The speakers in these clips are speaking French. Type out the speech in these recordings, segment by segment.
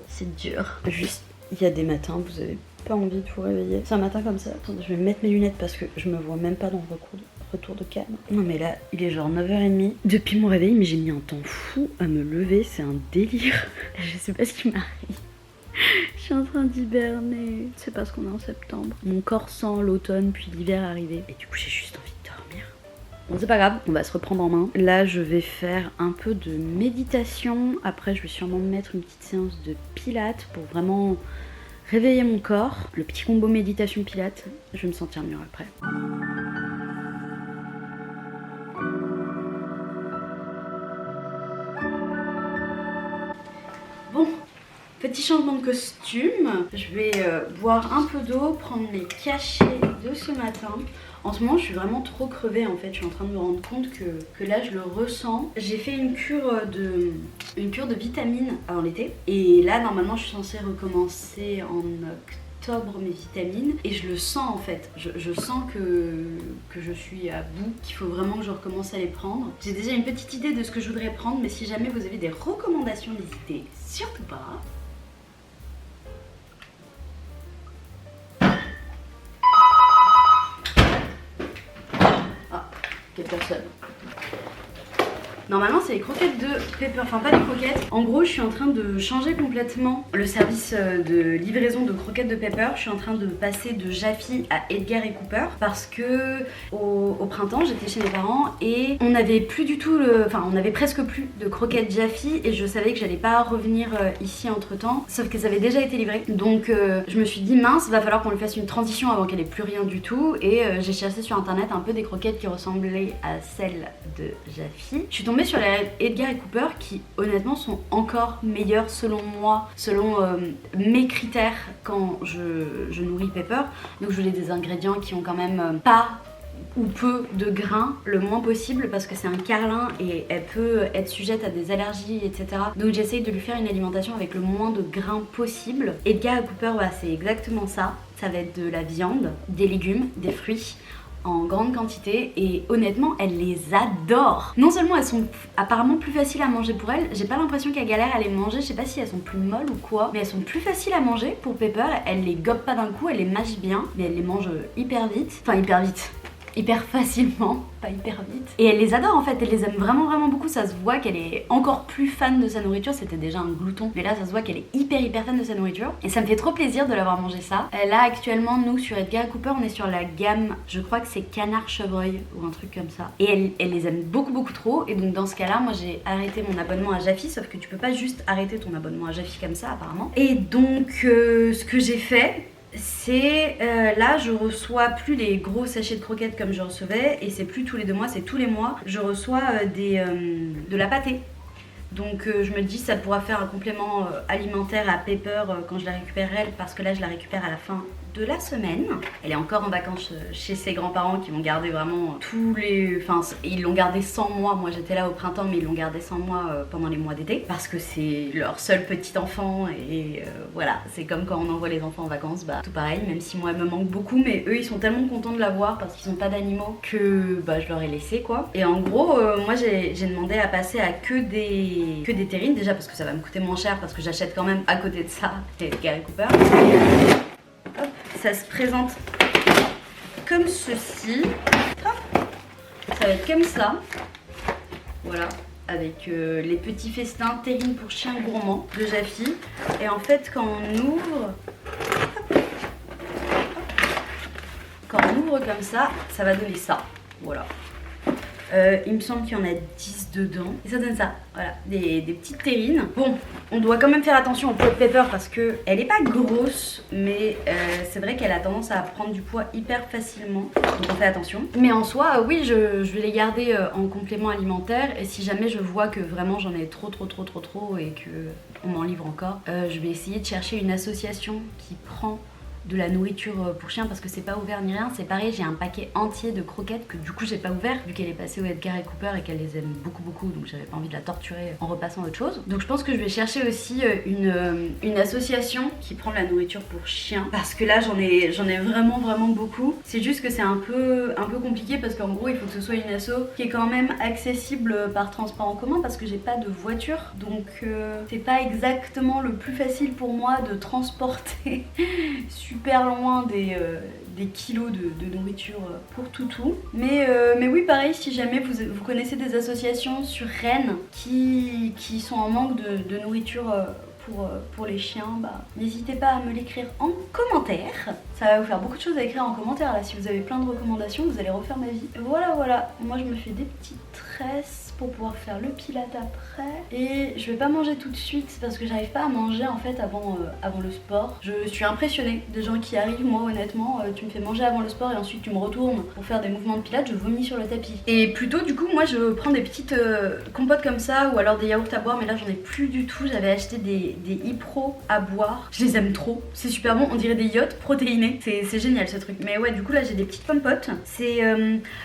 C'est dur. Juste, il y a des matins, vous avez pas envie de vous réveiller. C'est un matin comme ça. Attendez, je vais mettre mes lunettes parce que je me vois même pas dans le retour de calme. Non mais là, il est genre 9h30. Depuis mon réveil, mais j'ai mis un temps fou à me lever. C'est un délire. Je sais pas ce qui m'arrive. Je suis en train d'hiberner. C'est parce qu'on est en septembre. Mon corps sent l'automne puis l'hiver arriver. Et du coup, j'ai juste envie de dormir. Bon, c'est pas grave, on va se reprendre en main. Là, je vais faire un peu de méditation. Après, je vais sûrement me mettre une petite séance de pilates pour vraiment réveiller mon corps. Le petit combo méditation-pilates, je vais me sentir mieux après. Bon, petit changement de costume. Je vais boire un peu d'eau, prendre mes cachets de ce matin. En ce moment, je suis vraiment trop crevée en fait. Je suis en train de me rendre compte que là, je le ressens. J'ai fait une cure de vitamines avant l'été. Et là, normalement, je suis censée recommencer en octobre mes vitamines. Et je le sens en fait. Je sens que je suis à bout, qu'il faut vraiment que je recommence à les prendre. J'ai déjà une petite idée de ce que je voudrais prendre. Mais si jamais vous avez des recommandations, n'hésitez surtout pas. Personne. Normalement c'est les croquettes de Pepper, enfin pas les croquettes. En gros je suis en train de changer complètement le service de livraison de croquettes de Pepper. Je suis en train de passer de Jaffy à Edgard et Cooper parce que au printemps j'étais chez mes parents et on avait plus du tout on avait presque plus de croquettes Jaffy et je savais que j'allais pas revenir ici entre temps, sauf qu'elles avaient déjà été livrées. Donc je me suis dit mince, va falloir qu'on lui fasse une transition avant qu'elle ait plus rien du tout et j'ai cherché sur internet un peu des croquettes qui ressemblaient à celles de Jaffy. Je suis tombée sur les Edgard et Cooper qui honnêtement sont encore meilleurs selon moi, selon mes critères quand je nourris Pepper. Donc je voulais des ingrédients qui ont quand même pas ou peu de grains, le moins possible parce que c'est un carlin et elle peut être sujette à des allergies etc. Donc j'essaye de lui faire une alimentation avec le moins de grains possible. Edgard et Cooper, voilà, c'est exactement ça. Ça va être de la viande, des légumes, des fruits en grande quantité et honnêtement elle les adore. Non seulement elles sont apparemment plus faciles à manger pour elle, j'ai pas l'impression qu'elle galère à les manger, je sais pas si elles sont plus molles ou quoi, mais elles sont plus faciles à manger pour Pepper, elle les gobe pas d'un coup, elle les mâche bien, mais elle les mange hyper vite, hyper facilement, pas hyper vite. Et elle les adore en fait, elle les aime vraiment beaucoup, ça se voit qu'elle est encore plus fan de sa nourriture, c'était déjà un glouton, mais là ça se voit qu'elle est hyper fan de sa nourriture. Et ça me fait trop plaisir de l'avoir mangé ça. Là actuellement, nous sur Edgard et Cooper, on est sur la gamme, je crois que c'est canard chevreuil ou un truc comme ça. Et elle les aime beaucoup trop, et donc dans ce cas là, moi j'ai arrêté mon abonnement à Jaffy, sauf que tu peux pas juste arrêter ton abonnement à Jaffy comme ça apparemment. Et donc ce que j'ai fait, c'est là je reçois plus les gros sachets de croquettes comme je recevais et c'est plus tous les 2 mois, c'est tous les mois je reçois de la pâtée. Donc je me dis ça pourra faire un complément alimentaire à Pepper quand je la récupère elle, parce que là je la récupère à la fin de la semaine. Elle est encore en vacances chez ses grands-parents qui l'ont gardé vraiment tous les... Enfin ils l'ont gardé sans moi, moi j'étais là au printemps mais ils l'ont gardé sans moi pendant les mois d'été parce que c'est leur seul petit enfant et voilà, c'est comme quand on envoie les enfants en vacances, bah tout pareil, même si moi elle me manque beaucoup, mais eux ils sont tellement contents de l'avoir parce qu'ils n'ont pas d'animaux que bah je leur ai laissé quoi. Et en gros moi j'ai demandé à passer à que des terrines déjà parce que ça va me coûter moins cher parce que j'achète quand même à côté de ça des Edgard et Cooper. Hop, ça se présente comme ceci. Hop, ça va être comme ça. Voilà, avec les petits festins terrines pour chiens gourmands de Jaffy. Et en fait, quand on ouvre, hop, quand on ouvre comme ça va donner ça. Voilà. Il me semble qu'il y en a 10 dedans et ça donne ça, voilà, des petites terrines. Bon, on doit quand même faire attention au poids de Pepper parce que elle est pas grosse, mais c'est vrai qu'elle a tendance à prendre du poids hyper facilement, donc on fait attention. Mais en soi, oui, je vais les garder en complément alimentaire et si jamais je vois que vraiment j'en ai trop et que on m'en livre encore, je vais essayer de chercher une association qui prend de la nourriture pour chien parce que c'est pas ouvert ni rien. C'est pareil, j'ai un paquet entier de croquettes que du coup j'ai pas ouvert vu qu'elle est passée au Edgar et Cooper et qu'elle les aime beaucoup, donc j'avais pas envie de la torturer en repassant autre chose. Donc je pense que je vais chercher aussi une association qui prend de la nourriture pour chien parce que là j'en ai vraiment beaucoup. C'est juste que c'est un peu compliqué parce qu'en gros il faut que ce soit une asso qui est quand même accessible par transport en commun parce que j'ai pas de voiture, donc c'est pas exactement le plus facile pour moi de transporter super loin des kilos de nourriture pour toutou. Mais oui, pareil, si jamais vous connaissez des associations sur Rennes qui sont en manque de nourriture pour les chiens, bah, n'hésitez pas à me l'écrire en commentaire. Ça va vous faire beaucoup de choses à écrire en commentaire là. Si vous avez plein de recommandations, vous allez refaire ma vie. Voilà, moi je me fais des petites tresses pour pouvoir faire le pilate après. Et je vais pas manger tout de suite parce que j'arrive pas à manger en fait avant le sport. Je suis impressionnée des gens qui arrivent. Moi honnêtement, tu me fais manger avant le sport et ensuite tu me retournes pour faire des mouvements de pilate, je vomis sur le tapis. Et plutôt du coup moi je prends des petites compotes comme ça ou alors des yaourts à boire, mais là j'en ai plus du tout. J'avais acheté des Ipro à boire. Je les aime trop, c'est super bon, on dirait des yachts protéinés. C'est génial ce truc. Mais ouais, du coup là j'ai des petites pompotes. C'est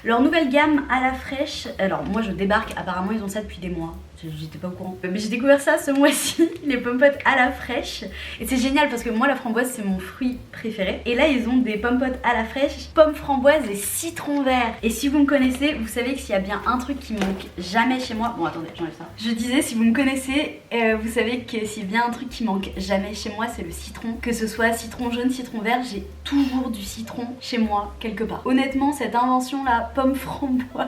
leur nouvelle gamme à la fraîche. Alors moi je débarque, apparemment ils ont ça depuis des mois. J'étais pas au courant. Mais j'ai découvert ça ce mois-ci, les pompotes à la fraîche. Et c'est génial parce que moi la framboise c'est mon fruit préféré. Et là ils ont des pompotes à la fraîche, pommes framboises et citron vert. Et si vous me connaissez, vous savez que s'il y a bien un truc qui manque jamais chez moi... Bon attendez, j'enlève ça. Je disais, si vous me connaissez, vous savez que s'il y a bien un truc qui manque jamais chez moi, c'est le citron. Que ce soit citron jaune, citron vert, j'ai toujours du citron chez moi quelque part. Honnêtement, cette invention là, pomme framboise...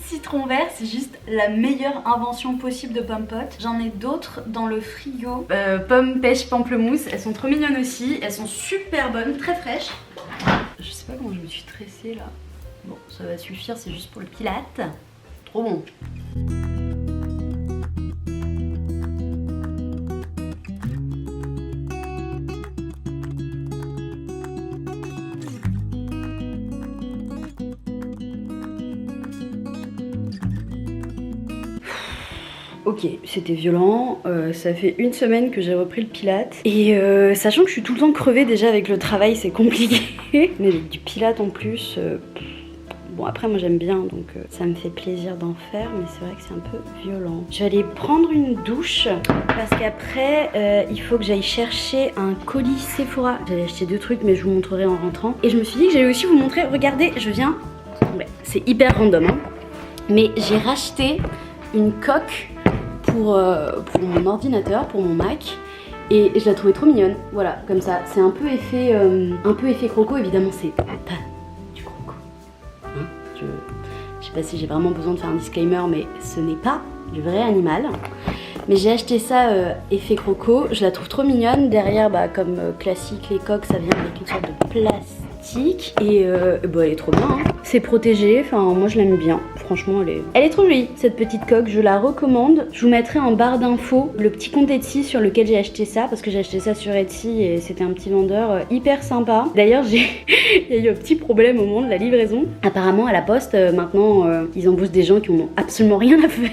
citron vert, c'est juste la meilleure invention possible de pompotes. J'en ai d'autres dans le frigo. Pommes, pêche, pamplemousse, elles sont trop mignonnes aussi. Elles sont super bonnes, très fraîches. Je sais pas comment je me suis stressée là. Bon, ça va suffire, c'est juste pour le pilate. Trop bon. Ok, c'était violent, ça fait une semaine que j'ai repris le pilate et sachant que je suis tout le temps crevée déjà avec le travail, c'est compliqué, mais avec du pilate en plus, bon après moi j'aime bien donc ça me fait plaisir d'en faire, mais c'est vrai que c'est un peu violent. Je vais aller prendre une douche parce qu'après il faut que j'aille chercher un colis Sephora. J'allais acheter 2 trucs mais je vous montrerai en rentrant. Et je me suis dit que j'allais aussi vous montrer, regardez, je viens, ouais, c'est hyper random hein, mais j'ai racheté une coque pour mon ordinateur, pour mon Mac, et je la trouvais trop mignonne. Voilà, comme ça, c'est un peu effet croco. Évidemment c'est pas du croco hein, je sais pas si j'ai vraiment besoin de faire un disclaimer, mais ce n'est pas du vrai animal. Mais j'ai acheté ça effet croco, je la trouve trop mignonne. Derrière, bah, comme classique les coques, ça vient avec une sorte de plastique et bah, elle est trop bien hein. C'est protégé, enfin moi je l'aime bien. Franchement elle est trop jolie cette petite coque, je la recommande. Je vous mettrai en barre d'infos le petit compte Etsy sur lequel j'ai acheté ça, parce que j'ai acheté ça sur Etsy et c'était un petit vendeur hyper sympa. D'ailleurs il y a eu un petit problème au moment de la livraison. Apparemment à la poste maintenant ils embauchent des gens qui n'ont absolument rien à faire.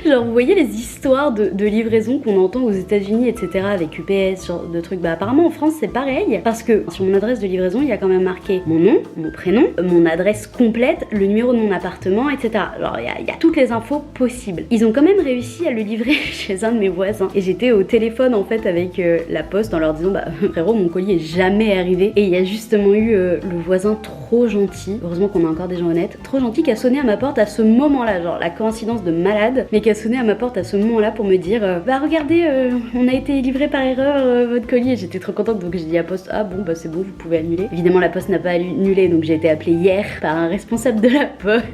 Genre vous voyez les histoires de livraison qu'on entend aux États-Unis etc. avec UPS, genre de trucs. Bah apparemment en France c'est pareil, parce que sur mon adresse de livraison il y a quand même marqué mon nom, mon prénom, mon adresse complète, le numéro de mon appartement, etc. Alors il y a toutes les infos possibles. Ils ont quand même réussi à le livrer chez un de mes voisins et j'étais au téléphone en fait avec la poste en leur disant bah frérot mon colis est jamais arrivé, et il y a justement eu le voisin trop gentil, heureusement qu'on a encore des gens honnêtes, trop gentil, qui a sonné à ma porte à ce moment là, genre la coïncidence de malade, mais qui a sonné à ma porte à ce moment là pour me dire bah regardez on a été livré par erreur votre colis, et j'étais trop contente, donc j'ai dit à poste ah bon bah c'est bon, vous pouvez annuler. Évidemment la poste n'a pas annulé, donc j'ai été appelée hier par un responsable de la poste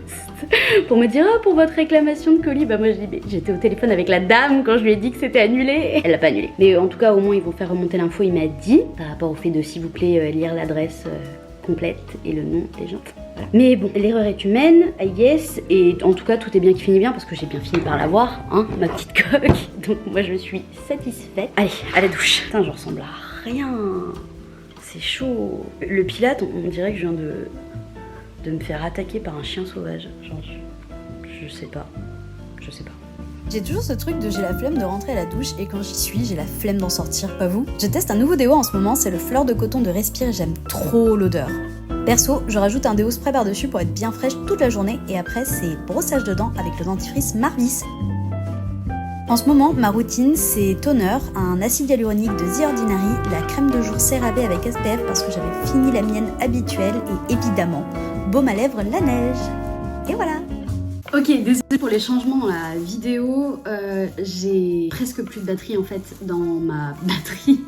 pour me dire oh, pour votre réclamation de colis. Bah moi je dis mais j'étais au téléphone avec la dame quand je lui ai dit que c'était annulé. Elle l'a pas annulé, mais en tout cas au moins ils vont faire remonter l'info. Il m'a dit par rapport au fait de s'il vous plaît lire l'adresse complète et le nom des gens. Voilà. Mais bon, l'erreur est humaine, I guess, et en tout cas tout est bien qui finit bien parce que j'ai bien fini par l'avoir, hein, ma petite coque. Donc moi je suis satisfaite. Allez, à la douche. Putain, je ressemble à rien. C'est chaud. Le pilate, on dirait que je viens de me faire attaquer par un chien sauvage. Genre, je sais pas. Je sais pas. J'ai toujours ce truc de j'ai la flemme de rentrer à la douche et quand j'y suis, j'ai la flemme d'en sortir, pas vous? Je teste un nouveau déo en ce moment, c'est le fleur de coton de Respire et j'aime trop l'odeur. Perso, je rajoute un déo spray par-dessus pour être bien fraîche toute la journée et après c'est brossage de dents avec le dentifrice Marvis. En ce moment, ma routine c'est toner, un acide hyaluronique de The Ordinary, la crème de jour CeraVe avec SPF parce que j'avais fini la mienne habituelle et évidemment, baume à lèvres la neige. Et voilà. Ok, désolée pour les changements dans la vidéo, j'ai presque plus de batterie en fait dans ma batterie.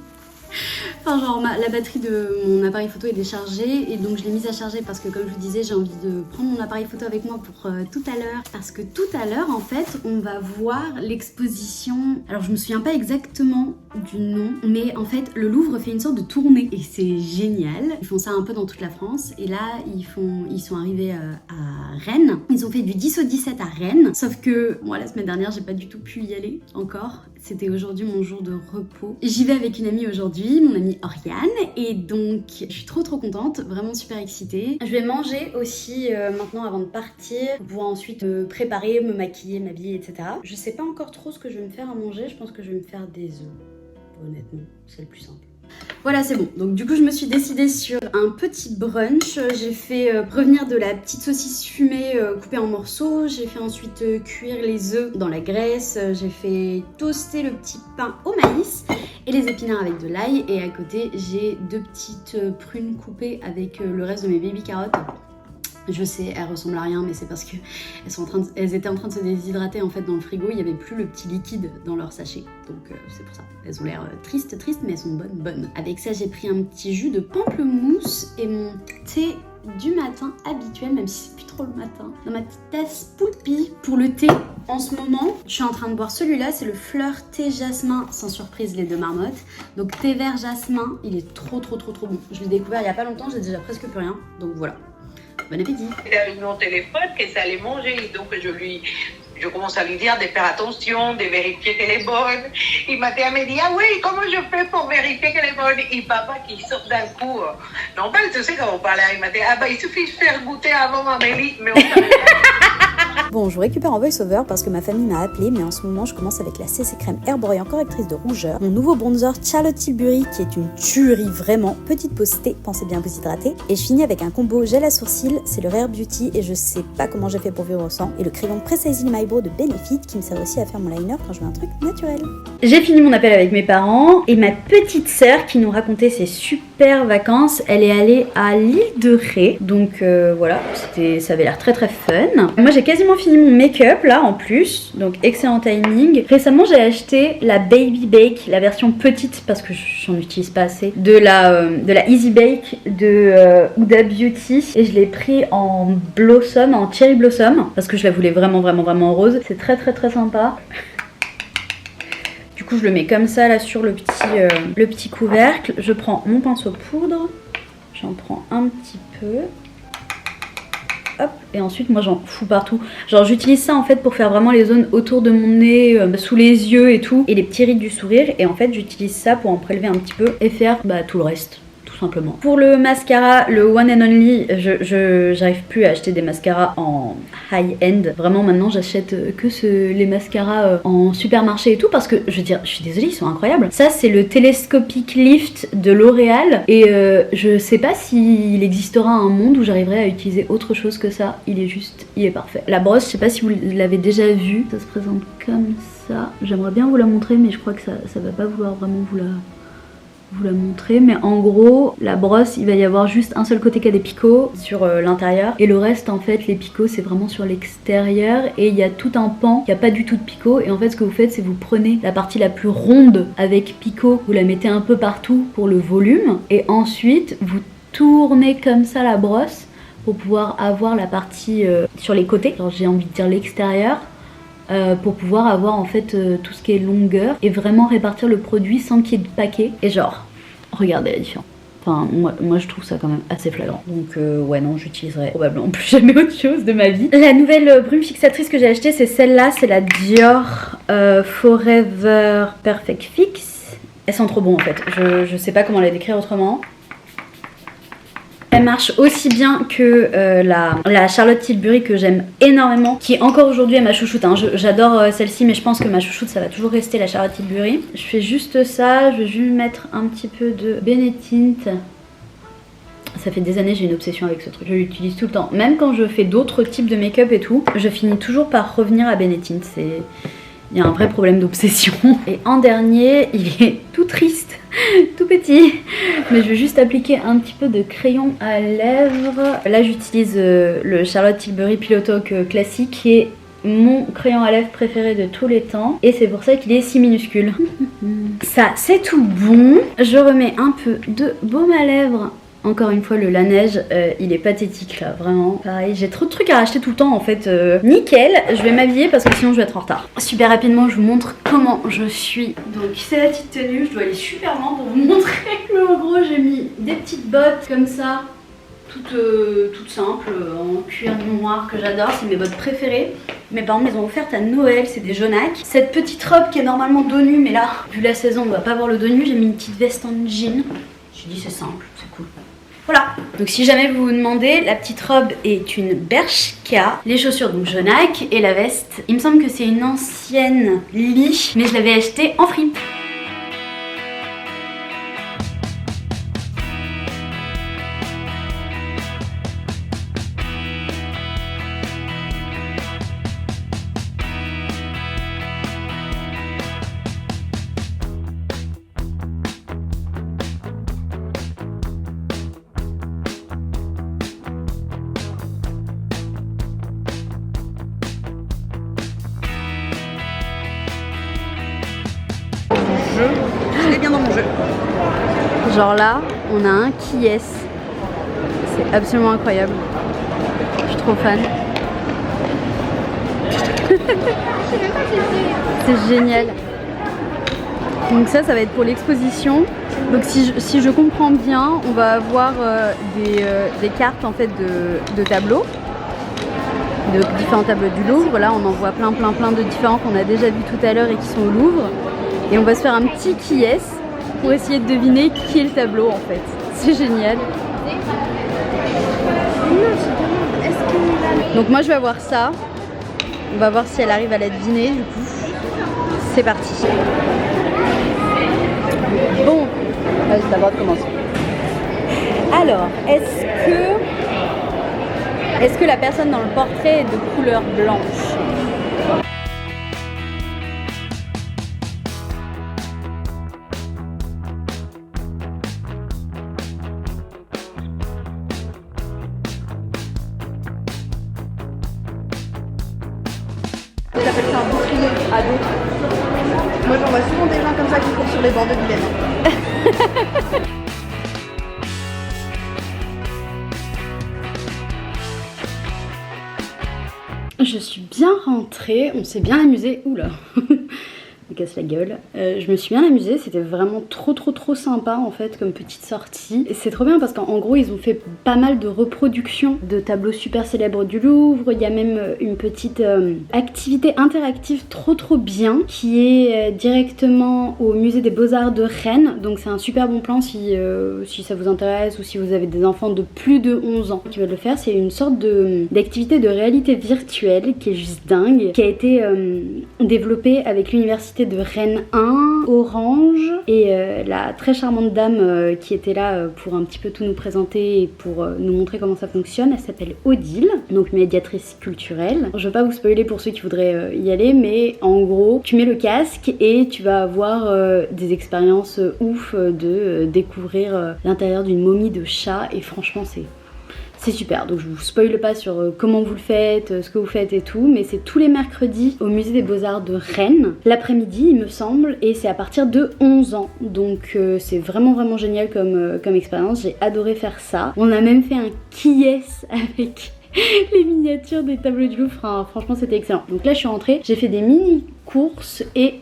Enfin genre la batterie de mon appareil photo est déchargée et donc je l'ai mise à charger parce que comme je vous disais j'ai envie de prendre mon appareil photo avec moi pour tout à l'heure. Parce que tout à l'heure en fait on va voir l'exposition, alors je me souviens pas exactement du nom, mais en fait le Louvre fait une sorte de tournée et c'est génial. Ils font ça un peu dans toute la France et là ils sont arrivés à Rennes. Ils ont fait du 10 au 17 à Rennes, sauf que moi la semaine dernière j'ai pas du tout pu y aller encore. C'était aujourd'hui mon jour de repos. J'y vais avec une amie aujourd'hui, mon amie Oriane, et donc je suis trop contente, vraiment super excitée. Je vais manger aussi maintenant avant de partir, pour pouvoir ensuite me préparer, me maquiller, m'habiller, etc. Je sais pas encore trop ce que je vais me faire à manger, je pense que je vais me faire des œufs, honnêtement, c'est le plus simple. Voilà, c'est bon. Donc du coup, je me suis décidée sur un petit brunch. J'ai fait revenir de la petite saucisse fumée coupée en morceaux. J'ai fait ensuite cuire les œufs dans la graisse. J'ai fait toaster le petit pain au maïs et les épinards avec de l'ail. Et à côté, j'ai 2 petites prunes coupées avec le reste de mes baby carottes. Je sais, elles ressemblent à rien, mais c'est parce que elles étaient en train de se déshydrater en fait dans le frigo. Il n'y avait plus le petit liquide dans leur sachet, donc c'est pour ça. Elles ont l'air tristes, mais elles sont bonnes. Avec ça, j'ai pris un petit jus de pamplemousse et mon thé du matin habituel, même si c'est plus trop le matin, dans ma petite tasse Poulpi. Pour le thé, en ce moment, je suis en train de boire celui-là, c'est le fleur thé jasmin, sans surprise les 2 marmottes. Donc thé vert jasmin, il est trop bon. Je l'ai découvert il y a pas longtemps, j'ai déjà presque plus rien, donc voilà. Bon appétit. Il a eu mon téléphone que ça allait manger, donc je commence à lui dire de faire attention, de vérifier qu'elle est bonne. Il m'a dit, ah oui, comment je fais pour vérifier qu'elle est bonne? Et papa qui sort d'un coup, non, tu sais comment on parlait, il m'a dit, ah bah il suffit de faire goûter avant Amélie, mais on savait pas. Bon, je vous récupère en voice-over parce que ma famille m'a appelé, mais en ce moment je commence avec la CC Crème Herborian correctrice de rougeur, mon nouveau bronzer Charlotte Tilbury qui est une tuerie vraiment, petite pause thé, pensez bien vous hydrater, et je finis avec un combo gel à sourcils, c'est le Rare Beauty et je sais pas comment j'ai fait pour vivre sans, et le crayon Precise My Brow de Benefit qui me sert aussi à faire mon liner quand je veux un truc naturel. J'ai fini mon appel avec mes parents et ma petite sœur qui nous racontait ses super vacances, elle est allée à l'île de Ré, donc voilà, ça avait l'air très fun. Moi j'ai quasiment fini mon make-up là en plus, donc excellent timing. Récemment j'ai acheté la Baby Bake, la version petite parce que j'en utilise pas assez, de la Easy Bake de Huda Beauty et je l'ai pris en blossom, en cherry blossom parce que je la voulais vraiment rose. C'est très sympa. Du coup je le mets comme ça là sur le petit couvercle. Je prends mon pinceau poudre, j'en prends un petit peu. Hop, et ensuite moi j'en fous partout. Genre j'utilise ça en fait pour faire vraiment les zones autour de mon nez, sous les yeux et tout, et les petits rides du sourire, et en fait j'utilise ça pour en prélever un petit peu et faire tout le reste. Simplement. Pour le mascara, le One and Only, j'arrive plus à acheter des mascaras en high-end. Vraiment maintenant j'achète que les mascaras en supermarché et tout parce que je veux dire, je suis désolée, ils sont incroyables. Ça c'est le Telescopic Lift de L'Oréal et je sais pas s'il existera un monde où j'arriverai à utiliser autre chose que ça. Il est parfait. La brosse, je sais pas si vous l'avez déjà vue, ça se présente comme ça. J'aimerais bien vous la montrer mais je crois que ça va pas vouloir vraiment vous la montrer, mais en gros la brosse il va y avoir juste un seul côté qui a des picots sur l'intérieur et le reste en fait les picots c'est vraiment sur l'extérieur et il y a tout un pan qui a pas du tout de picots et en fait ce que vous faites c'est vous prenez la partie la plus ronde avec picots, vous la mettez un peu partout pour le volume et ensuite vous tournez comme ça la brosse pour pouvoir avoir la partie sur les côtés, alors j'ai envie de dire l'extérieur, pour pouvoir avoir en fait tout ce qui est longueur et vraiment répartir le produit sans qu'il y ait de paquet. Et genre, regardez la différence. Enfin, moi je trouve ça quand même assez flagrant. Donc ouais non, j'utiliserai probablement plus jamais autre chose de ma vie. La nouvelle brume fixatrice que j'ai achetée, c'est celle-là, c'est la Dior Forever Perfect Fix. Elles sont trop bon en fait, je sais pas comment la décrire autrement. Elle marche aussi bien que la Charlotte Tilbury que j'aime énormément, qui encore aujourd'hui est ma chouchoute. Hein. J'adore celle-ci, mais je pense que ma chouchoute ça va toujours rester la Charlotte Tilbury. Je fais juste ça, je vais juste mettre un petit peu de Benetint. Ça fait des années j'ai une obsession avec ce truc, je l'utilise tout le temps. Même quand je fais d'autres types de make-up et tout, je finis toujours par revenir à Benetint. Il y a un vrai problème d'obsession. Et en dernier, il est tout triste, tout petit. Mais je vais juste appliquer un petit peu de crayon à lèvres. Là j'utilise le Charlotte Tilbury Pillow Talk classique qui est mon crayon à lèvres préféré de tous les temps. Et c'est pour ça qu'il est si minuscule. Ça c'est tout bon. Je remets un peu de baume à lèvres. Encore une fois, le Laneige, il est pathétique là, vraiment. Pareil, j'ai trop de trucs à racheter tout le temps en fait. Nickel, je vais m'habiller parce que sinon je vais être en retard. Super rapidement, je vous montre comment je suis. Donc c'est la petite tenue, je dois aller super loin pour vous montrer. Mais en gros, j'ai mis des petites bottes comme ça, toutes simples, en cuir noir que j'adore. C'est mes bottes préférées. Mes parents me les ont offertes à Noël, c'est des jaunacs. Cette petite robe qui est normalement dos nu, mais là, vu la saison, on va pas voir le dos nu. J'ai mis une petite veste en jean. J'ai dit c'est simple, c'est cool. Voilà, donc si jamais vous vous demandez, la petite robe est une Bershka, les chaussures donc jaunac et la veste, il me semble que c'est une ancienne Lee, mais je l'avais achetée en fripe. Je l'ai bien dans mon jeu. Genre là, on a un qui est. C'est absolument incroyable. Je suis trop fan. C'est génial. Donc ça va être pour l'exposition. Donc si je comprends bien, on va avoir des cartes en fait de tableaux. De différents tableaux du Louvre. Là on en voit plein de différents qu'on a déjà vus tout à l'heure et qui sont au Louvre. Et on va se faire un petit qui est pour essayer de deviner qui est le tableau en fait. C'est génial. Donc moi je vais avoir ça. On va voir si elle arrive à la deviner du coup. C'est parti. Bon, vas-y, t'as le droit de commencer. Alors, est-ce que la personne dans le portrait est de couleur blanche ? J'appelle ça un bouclier à dos. Moi j'en vois souvent des gens comme ça qui courent sur les bords de Vilaine. Je suis bien rentrée, on s'est bien amusé. Oula, me casse la gueule. Je me suis bien amusée, c'était vraiment trop sympa en fait comme petite sortie. Et c'est trop bien parce qu'en gros ils ont fait pas mal de reproductions de tableaux super célèbres du Louvre. Il y a même une petite activité interactive trop bien qui est directement au musée des Beaux-Arts de Rennes. Donc c'est un super bon plan si ça vous intéresse ou si vous avez des enfants de plus de 11 ans qui veulent le faire. C'est une sorte d'activité de réalité virtuelle qui est juste dingue, qui a été développée avec l'université de Rennes 1, Orange et la très charmante dame qui était là pour un petit peu tout nous présenter et pour nous montrer comment ça fonctionne. Elle s'appelle Odile, donc médiatrice culturelle. Je vais pas vous spoiler pour ceux qui voudraient y aller, mais en gros tu mets le casque et tu vas avoir des expériences ouf de découvrir l'intérieur d'une momie de chat et franchement c'est super. Donc je vous spoile pas sur comment vous le faites, ce que vous faites et tout, mais c'est tous les mercredis au musée des Beaux-Arts de Rennes, l'après-midi il me semble, et c'est à partir de 11 ans. Donc c'est vraiment génial comme expérience, j'ai adoré faire ça. On a même fait un qui-est avec les miniatures des tableaux du Louvre, enfin, franchement c'était excellent. Donc là je suis rentrée, j'ai fait des mini courses et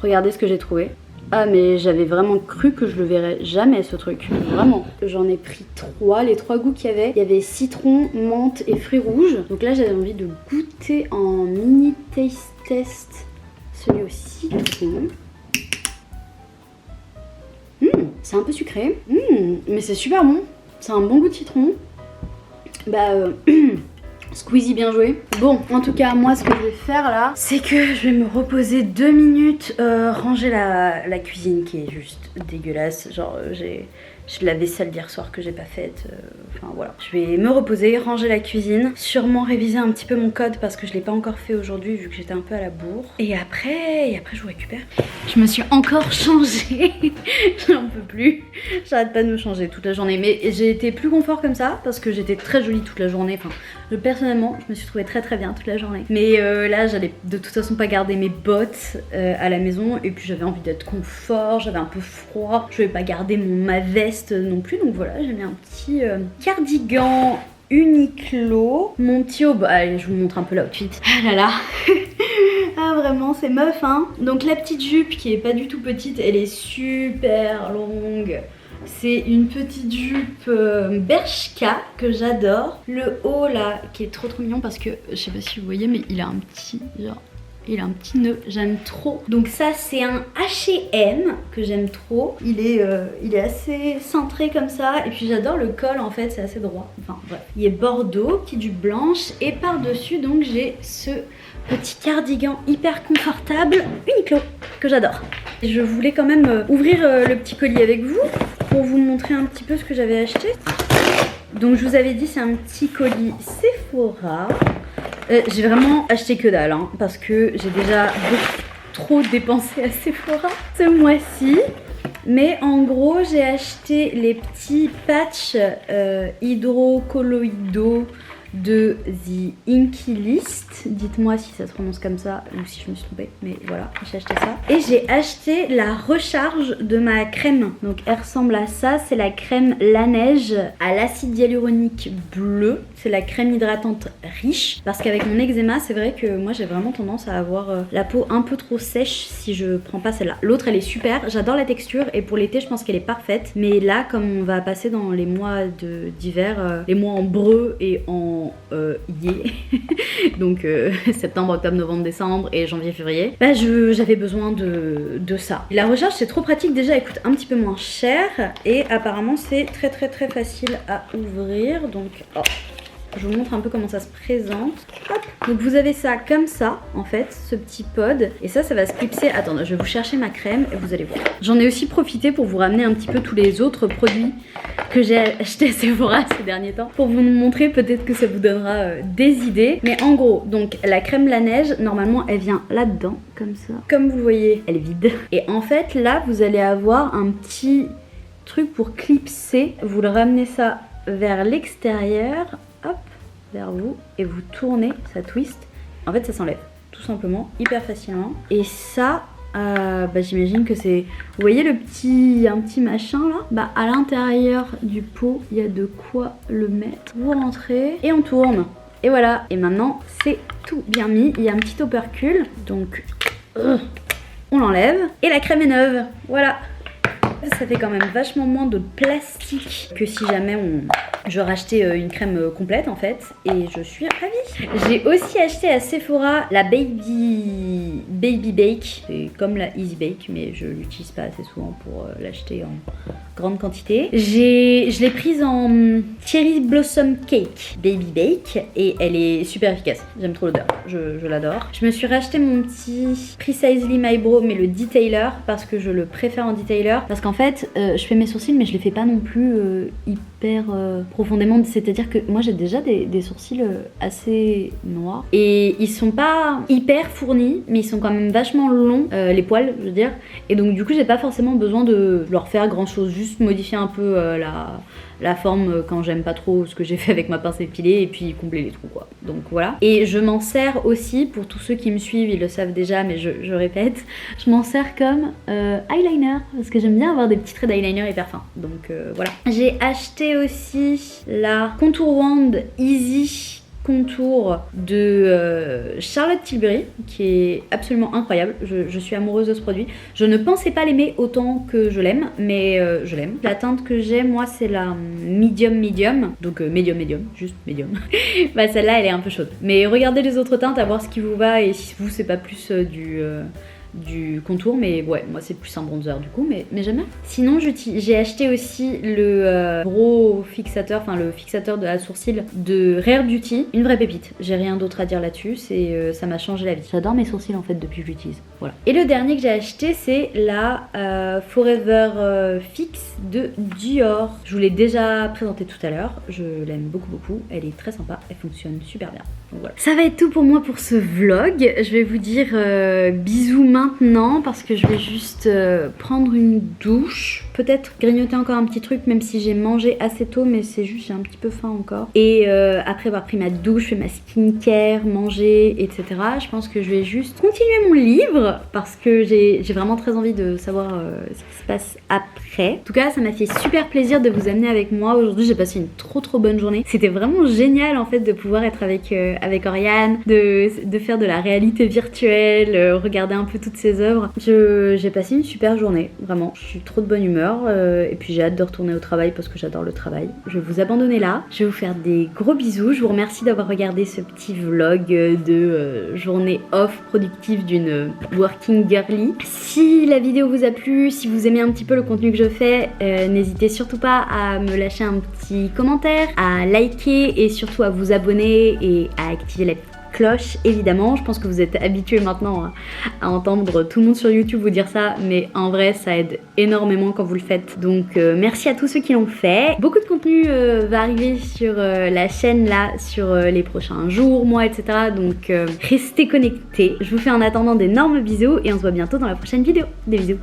regardez ce que j'ai trouvé. Ah mais j'avais vraiment cru que je le verrais jamais ce truc, vraiment. J'en ai pris 3, les 3 goûts qu'il y avait. Il y avait citron, menthe et fruits rouges. Donc là j'avais envie de goûter en mini taste test celui au citron. C'est un peu sucré, mais c'est super bon. C'est un bon goût de citron. Squeezie, bien joué. Bon, en tout cas, moi, ce que je vais faire là, c'est que je vais me reposer 2 minutes, ranger la cuisine qui est juste dégueulasse. Genre, j'ai de la vaisselle d'hier soir que j'ai pas faite. Enfin, voilà. Je vais me reposer, ranger la cuisine, sûrement réviser un petit peu mon code parce que je l'ai pas encore fait aujourd'hui vu que j'étais un peu à la bourre. Et après, je vous récupère. Je me suis encore changée. J'en peux plus. J'arrête pas de me changer toute la journée. Mais j'ai été plus confort comme ça parce que j'étais très jolie toute la journée. Enfin, personnellement, je me suis trouvée très bien toute la journée. Mais là, j'allais de toute façon pas garder mes bottes à la maison. Et puis j'avais envie d'être confort, j'avais un peu froid. Je vais pas garder ma veste non plus. Donc voilà, j'ai mis un petit cardigan Uniqlo. Mon petit haut, allez, je vous montre un peu l'outfit. Ah là là. Ah vraiment, c'est meuf hein. Donc la petite jupe qui est pas du tout petite, elle est super longue. C'est une petite jupe Bershka que j'adore. Le haut là qui est trop mignon parce que je sais pas si vous voyez mais il a un petit nœud, j'aime trop. Donc ça c'est un H&M que j'aime trop. Il est assez cintré comme ça et puis j'adore le col en fait, c'est assez droit. Enfin bref, il est bordeaux, petite jupe blanche et par dessus donc j'ai ce petit cardigan hyper confortable Uniqlo que j'adore. Je voulais quand même ouvrir le petit colis avec vous pour vous montrer un petit peu ce que j'avais acheté. Donc je vous avais dit c'est un petit colis Sephora. J'ai vraiment acheté que dalle hein, parce que j'ai déjà beaucoup trop dépensé à Sephora ce mois-ci. Mais en gros j'ai acheté les petits patchs hydrocolloïdaux de The Inky List. Dites-moi si ça se prononce comme ça ou si je me suis trompée, mais voilà, j'ai acheté ça. Et j'ai acheté la recharge de ma crème. Donc elle ressemble à ça, c'est la crème Laneige à l'acide hyaluronique bleu. C'est la crème hydratante riche parce qu'avec mon eczéma, c'est vrai que moi j'ai vraiment tendance à avoir la peau un peu trop sèche si je prends pas celle-là. L'autre elle est super, j'adore la texture et pour l'été je pense qu'elle est parfaite. Mais là comme on va passer dans les mois d'hiver, les mois en breu et en yé, donc septembre, octobre, novembre, décembre et janvier, février, bah j'avais besoin de ça. Et la recharge c'est trop pratique, déjà elle coûte un petit peu moins cher et apparemment c'est très facile à ouvrir. Donc je vous montre un peu comment ça se présente. Hop. Donc vous avez ça comme ça en fait, ce petit pod. Et ça va se clipser. Attends, je vais vous chercher ma crème et vous allez voir. J'en ai aussi profité pour vous ramener un petit peu tous les autres produits que j'ai acheté à Sephora ces derniers temps. Pour vous montrer, peut-être que ça vous donnera des idées. Mais en gros, donc la crème Laneige, normalement elle vient là-dedans, comme ça. Comme vous le voyez, elle est vide. Et en fait là, vous allez avoir un petit truc pour clipser. Vous le ramenez ça vers l'extérieur. Hop, vers vous et vous tournez, ça twist. En fait ça s'enlève tout simplement, hyper facilement. Et ça, j'imagine que c'est... Vous voyez un petit machin là, à l'intérieur du pot, il y a de quoi le mettre. Vous rentrez et on tourne. Et voilà, et maintenant c'est tout bien mis. Il y a un petit opercule, donc on l'enlève. Et la crème est neuve, voilà. Ça fait quand même vachement moins de plastique que si jamais je rachetais une crème complète en fait. Et je suis ravie. J'ai aussi acheté à Sephora la Baby Bake. C'est comme la Easy Bake mais je l'utilise pas assez souvent pour l'acheter en grande quantité. Je l'ai prise en Cherry Blossom Cake Baby Bake et elle est super efficace. J'aime trop l'odeur, je l'adore. Je me suis racheté mon petit Precisely My Brow mais le detailer parce que je le préfère en detailer. Parce qu'en fait je fais mes sourcils mais je les fais pas non plus hyper profondément. C'est-à-dire que moi j'ai déjà des sourcils assez noirs et ils sont pas hyper fournis mais ils sont quand même vachement longs, les poils je veux dire. Et donc du coup j'ai pas forcément besoin de leur faire grand chose, juste modifier un peu la forme quand j'aime pas trop ce que j'ai fait avec ma pince épilée et puis combler les trous quoi. Donc voilà. Et je m'en sers aussi, pour tous ceux qui me suivent ils le savent déjà mais je répète, je m'en sers comme eyeliner parce que j'aime bien avoir des petits traits d'eyeliner hyper fins. Donc voilà. J'ai acheté aussi la Contour Wand Easy Contour de Charlotte Tilbury qui est absolument incroyable. Je suis amoureuse de ce produit. Je ne pensais pas l'aimer autant que je l'aime mais je l'aime. La teinte que j'ai moi c'est la medium donc medium juste medium. Celle-là elle est un peu chaude mais regardez les autres teintes à voir ce qui vous va et si vous c'est pas plus du contour, mais ouais, moi c'est plus un bronzer du coup, mais j'aime bien. Sinon j'ai acheté aussi le gros fixateur, enfin le fixateur à sourcils de Rare Beauty, une vraie pépite. J'ai rien d'autre à dire là-dessus, ça m'a changé la vie. J'adore mes sourcils en fait depuis que j'utilise. Voilà. Et le dernier que j'ai acheté, c'est la Forever Fix de Dior. Je vous l'ai déjà présenté tout à l'heure, je l'aime beaucoup, elle est très sympa, elle fonctionne super bien. Donc voilà. Ça va être tout pour moi pour ce vlog. Je vais vous dire bisous maintenant parce que je vais juste prendre une douche, peut-être grignoter encore un petit truc même si j'ai mangé assez tôt, mais c'est juste j'ai un petit peu faim encore. Et après avoir pris ma douche, fait ma skincare, manger, etc. Je pense que je vais juste continuer mon livre parce que j'ai vraiment très envie de savoir ce qui se passe après. En tout cas, ça m'a fait super plaisir de vous amener avec moi. Aujourd'hui, j'ai passé une trop bonne journée. C'était vraiment génial en fait de pouvoir être avec Oriane, de faire de la réalité virtuelle, regarder un peu toutes ses œuvres. J'ai passé une super journée, vraiment. Je suis trop de bonne humeur et puis j'ai hâte de retourner au travail parce que j'adore le travail. Je vais vous abandonner là. Je vais vous faire des gros bisous. Je vous remercie d'avoir regardé ce petit vlog de journée off productive d'une working girly. Si la vidéo vous a plu, si vous aimez un petit peu le contenu que je fais, n'hésitez surtout pas à me lâcher un petit commentaire, à liker et surtout à vous abonner et à activer la cloche évidemment. Je pense que vous êtes habitués maintenant à entendre tout le monde sur YouTube vous dire ça, mais en vrai ça aide énormément quand vous le faites, donc merci à tous ceux qui l'ont fait. Beaucoup de contenu va arriver sur la chaîne là sur les prochains jours, mois, etc. Donc restez connectés. Je vous fais en attendant d'énormes bisous et on se voit bientôt dans la prochaine vidéo. Des bisous.